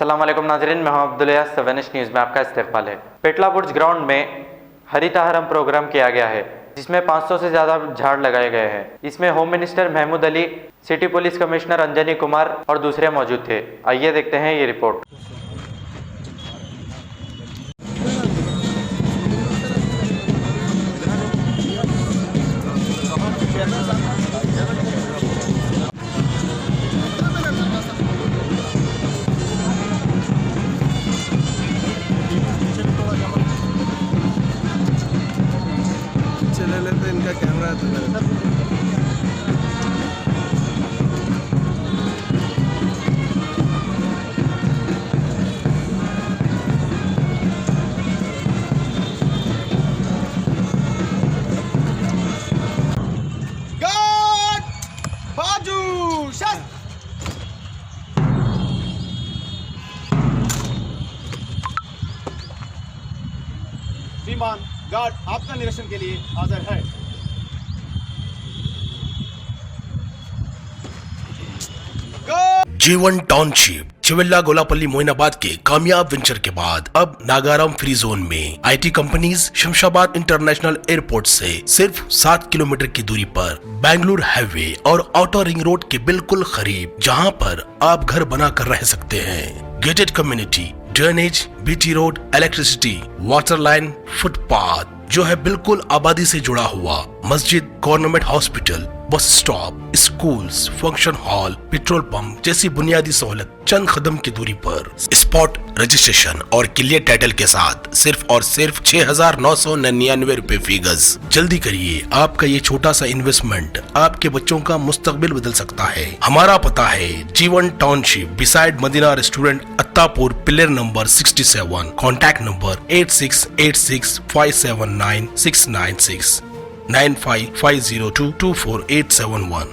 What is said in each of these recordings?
अस्सलाम वालेकुम नाज़रीन, मैं हूं अब्दुल सवेनिश न्यूज़ में आपका इस्तकबाल है। पेटला बुर्ज ग्राउंड में हरितहारम प्रोग्राम किया गया है, जिसमें 500 से ज़्यादा झाड़ लगाए गए हैं। इसमें home minister Mahmood Ali, city police commissioner Anjani Kumar और दूसरे मौजूद थे। आइए देखते हैं ये रिपोर्ट। चले लेते इनका कैमरा है तो श्रीमान गार्ड आपका निरीक्षण के लिए हाजिर है। जीवन टाउनशिप चिविल्ला गोलापल्ली मोइनाबाद के कामयाब वेंचर के बाद अब नागाराम फ्री जोन में IT companies Shamshabad international airport से सिर्फ 7 किलोमीटर की दूरी पर बेंगलुरु हाईवे और आउटर रिंग रोड के बिल्कुल करीब, जहां पर आप घर बना कर रह सकते हैं। Gated community, drainage, BT road, electricity, water line, footpath जो है बिल्कुल आबादी से जुड़ा हुआ, मस्जिद, government hospital, bus stop, schools, function hall, petrol pump जैसी बुनियादी सहूलत चंद कदम की दूरी पर। स्पॉट रजिस्ट्रेशन और क्लियर टाइटल के साथ सिर्फ और सिर्फ 6,999 रुपए फी गज। जल्दी करिए, आपका ये छोटा सा इन्वेस्टमेंट आपके बच्चों का मुस्तकबिल बदल सकता है। हमारा पता है Jeevan township beside Madina restaurant, Attapur, pillar number 67। Contact number 8686579696 9550224871।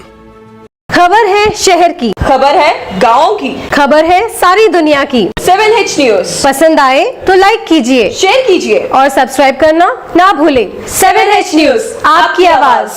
खबर है शहर की, खबर है गाँव की, खबर है सारी दुनिया की। 7H न्यूज़ पसंद आए तो लाइक कीजिए, शेयर कीजिए और सब्सक्राइब करना ना भूलें। 7H न्यूज़, आपकी आवाज।